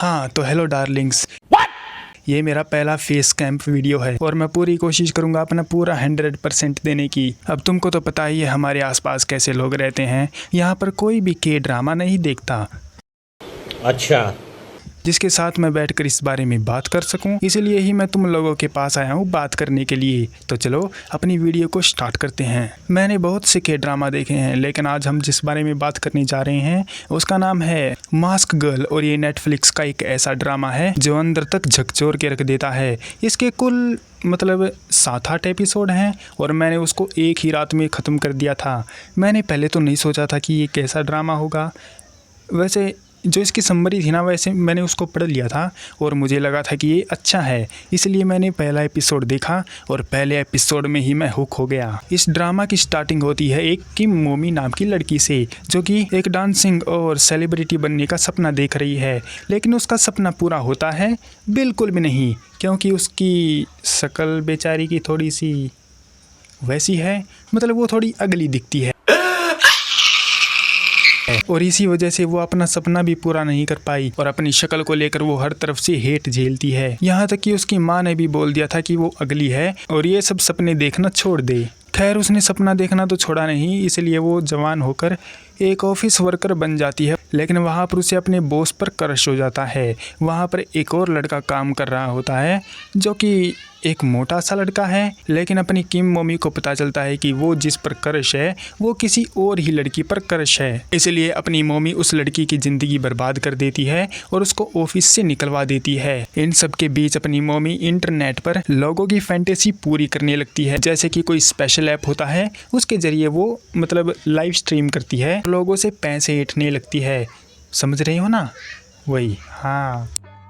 हाँ तो hello Darling's, ये मेरा पहला फेस कैंप वीडियो है और मैं पूरी कोशिश करूंगा अपना पूरा 100% देने की। अब तुमको तो पता ही है हमारे आसपास कैसे लोग रहते हैं। यहाँ पर कोई भी के ड्रामा नहीं देखता। अच्छा, जिसके साथ मैं बैठकर इस बारे में बात कर सकूं, इसलिए ही मैं तुम लोगों के पास आया हूं बात करने के लिए। तो चलो अपनी वीडियो को स्टार्ट करते हैं। मैंने बहुत से के ड्रामा देखे हैं, लेकिन आज हम जिस बारे में बात करने जा रहे हैं उसका नाम है मास्क गर्ल। और ये नेटफ्लिक्स का एक ऐसा ड्रामा है जो अंदर तक झकझोर के रख देता है। इसके कुल 7-8 एपिसोड हैं और मैंने उसको एक ही रात में ख़त्म कर दिया था। मैंने पहले तो नहीं सोचा था कि ये कैसा ड्रामा होगा। वैसे जो इसकी समरी थी ना, वैसे मैंने उसको पढ़ लिया था और मुझे लगा था कि ये अच्छा है, इसलिए मैंने पहला एपिसोड देखा और पहले एपिसोड में ही मैं हुक हो गया। इस ड्रामा की स्टार्टिंग होती है एक किम मोमी नाम की लड़की से, जो कि एक डांसिंग और सेलिब्रिटी बनने का सपना देख रही है। लेकिन उसका सपना पूरा होता है बिल्कुल भी नहीं, क्योंकि उसकी शक्ल बेचारी की थोड़ी सी वैसी है, वो थोड़ी अगली दिखती है और इसी वजह से वो अपना सपना भी पूरा नहीं कर पाई और अपनी शक्ल को लेकर वो हर तरफ से हेट झेलती है। यहाँ तक कि उसकी माँ ने भी बोल दिया था कि वो अगली है और ये सब सपने देखना छोड़ दे। खैर उसने सपना देखना तो छोड़ा नहीं, इसलिए वो जवान होकर एक ऑफिस वर्कर बन जाती है। लेकिन वहाँ पर उसे अपने बॉस पर क्रश हो जाता है। वहाँ पर एक और लड़का काम कर रहा होता है जो कि एक मोटा सा लड़का है। लेकिन अपनी किम मोमी को पता चलता है कि वो जिस पर क्रश है वो किसी और ही लड़की पर क्रश है। इसलिए अपनी मोमी उस लड़की की ज़िंदगी बर्बाद कर देती है और उसको ऑफिस से निकलवा देती है। इन सब के बीच अपनी मोमी इंटरनेट पर लोगों की फैंटेसी पूरी करने लगती है। जैसे कि कोई स्पेशल ऐप होता है, उसके ज़रिए वो लाइव स्ट्रीम करती है, लोगों से पैसे ऐंठने लगती है। समझ रहे हो ना? वही, हाँ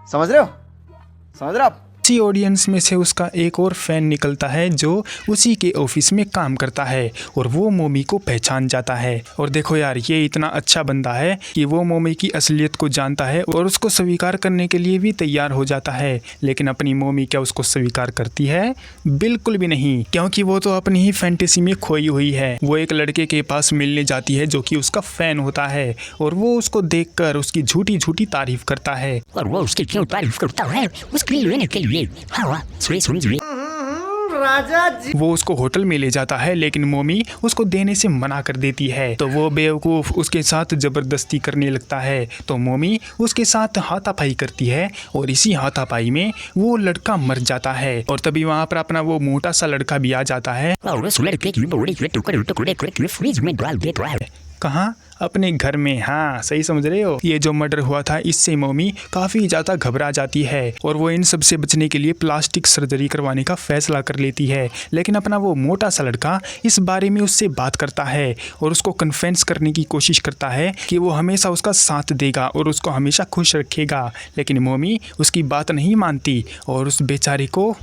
समझ रहे हो आप? इसी ऑडियंस में से उसका एक और फैन निकलता है जो उसी के ऑफिस में काम करता है और वो मोमी को पहचान जाता है। और देखो यार, ये इतना अच्छा बंदा है कि वो मोमी की असलियत को जानता है और उसको स्वीकार करने के लिए भी तैयार हो जाता है। लेकिन अपनी मोमी क्या उसको स्वीकार करती है? बिल्कुल भी नहीं, क्योंकि वो तो अपनी ही फैंटेसी में खोई हुई है। वो एक लड़के के पास मिलने जाती है जो कि उसका फैन होता है और वो उसको देखकर उसकी झूठी झूठी तारीफ करता है। और वो उसकी क्यों तारीफ करता है? उसके लिए के लिए राजा जी। वो उसको होटल में ले जाता है, लेकिन मोमी उसको देने से मना कर देती है। तो वो बेवकूफ़ उसके साथ ज़बरदस्ती करने लगता है। तो मोमी उसके साथ हाथापाई करती है और इसी हाथापाई में वो लड़का मर जाता है। और तभी वहाँ पर अपना वो मोटा सा लड़का भी आ जाता है। कहाँ? अपने घर में। हाँ सही समझ रहे हो। ये जो मर्डर हुआ था, इससे मोमी काफ़ी ज़्यादा घबरा जाती है और वो इन सब से बचने के लिए प्लास्टिक सर्जरी करवाने का फैसला कर लेती है। लेकिन अपना वो मोटा सा लड़का इस बारे में उससे बात करता है और उसको कन्विंस करने की कोशिश करता है कि वो हमेशा उसका साथ देगा और उसको हमेशा खुश रखेगा। लेकिन मोमी उसकी बात नहीं मानती और उस बेचारे को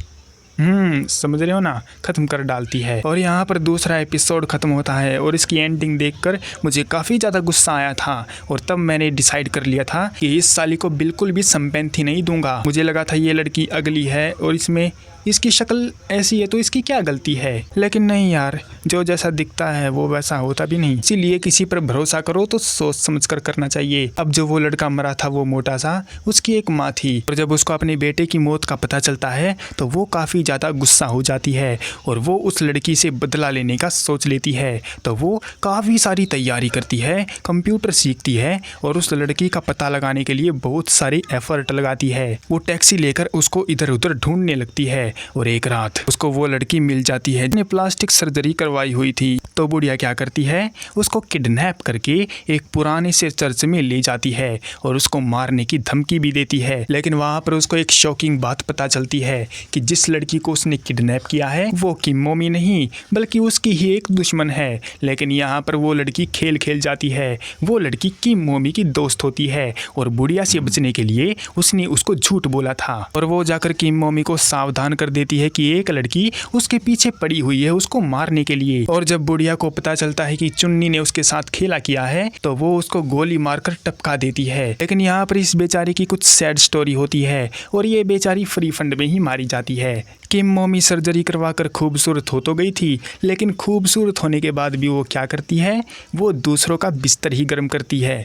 समझ रहे हो ना, ख़त्म कर डालती है। और यहाँ पर दूसरा एपिसोड ख़त्म होता है और इसकी एंडिंग देखकर मुझे काफ़ी ज़्यादा गुस्सा आया था और तब मैंने डिसाइड कर लिया था कि इस साली को बिल्कुल भी संपैंथी नहीं दूंगा। मुझे लगा था ये लड़की अगली है और इसमें इसकी शक्ल ऐसी है तो इसकी क्या गलती है। लेकिन नहीं यार, जो जैसा दिखता है वो वैसा होता भी नहीं। इसीलिए किसी पर भरोसा करो तो सोच समझ कर करना चाहिए। अब जो वो लड़का मरा था, वो मोटा सा, उसकी एक माँ थी और जब उसको अपने बेटे की मौत का पता चलता है तो वो काफ़ी ज़्यादा गुस्सा हो जाती है और वो उस लड़की से बदला लेने का सोच लेती है। तो वो काफ़ी सारी तैयारी करती है, कंप्यूटर सीखती है और उस लड़की का पता लगाने के लिए बहुत सारी एफर्ट लगाती है। वो टैक्सी लेकर उसको इधर उधर ढूंढने लगती है और एक रात उसको वो लड़की मिल जाती है जिसने प्लास्टिक सर्जरी करवाई हुई थी। तो बुढ़िया क्या करती है, उसको किडनैप करके एक पुराने से चर्च में ले जाती है और उसको मारने की धमकी भी देती है। लेकिन वहाँ पर उसको एक शॉकिंग बात पता चलती है कि जिस लड़की को उसने किडनैप किया है वो किम मोमी नहीं बल्कि उसकी ही एक दुश्मन है। लेकिन यहाँ पर वो लड़की खेल खेल जाती है। वो लड़की किम मोमी की दोस्त होती है और बुढ़िया से बचने के लिए उसने उसको झूठ बोला था और वो जाकर किम मोमी को सावधान कर देती है कि एक लड़की उसके पीछे पड़ी हुई है उसको मारने के लिए। और जब बुढ़िया को पता चलता है कि चुन्नी ने उसके साथ खेला किया है तो वो उसको गोली मारकर टपका देती है। लेकिन यहाँ पर इस बेचारी की कुछ सैड स्टोरी होती है और ये बेचारी फ्री फंड में ही मारी जाती है। किम मोमी सर्जरी करवाकर खूबसूरत हो तो गई थी, लेकिन खूबसूरत होने के बाद भी वो क्या करती है, वो दूसरों का बिस्तर ही गर्म करती है।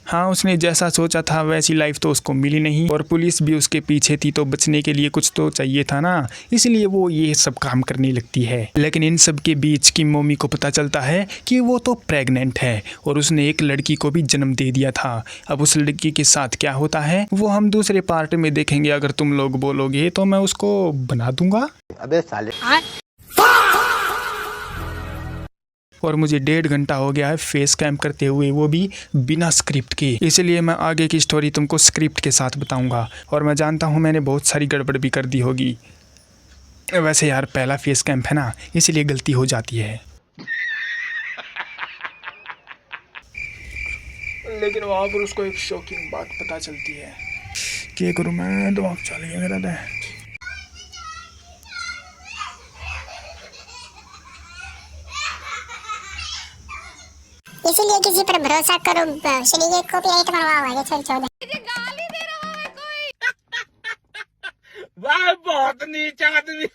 हाँ, उसने जैसा सोचा था वैसी लाइफ तो उसको मिली नहीं और पुलिस भी उसके पीछे थी, तो बचने के लिए कुछ तो चाहिए था ना, इसलिए वो ये सब काम करने लगती है। लेकिन इन सब के बीच की मम्मी को पता चलता है कि वो तो प्रेग्नेंट है और उसने एक लड़की को भी जन्म दे दिया था। अब उस लड़की के साथ क्या होता है वो हम दूसरे पार्ट में देखेंगे। अगर तुम लोग बोलोगे तो मैं उसको बना दूंगा। अबे साले। और मुझे 1.5 घंटा हो गया है फेस कैम करते हुए, वो भी बिना स्क्रिप्ट के, इसलिए मैं आगे की स्टोरी तुमको स्क्रिप्ट के साथ बताऊंगा। और मैं जानता हूँ मैंने बहुत सारी गड़बड़ भी कर दी होगी। वैसे यार पहला फेस कैम्प है ना, इसलिए गलती हो जाती है। लेकिन वहाँ पर उसको एक शॉकिंग बात पता चलती है। क्या करूँ मैं, दिमाग चल गया मेरा तो। इसीलिए किसी पर भरोसा करो, शनि के कॉपीराइट मरवाओ। छोड़ छोड़। वाह बहुत नीच आदमी।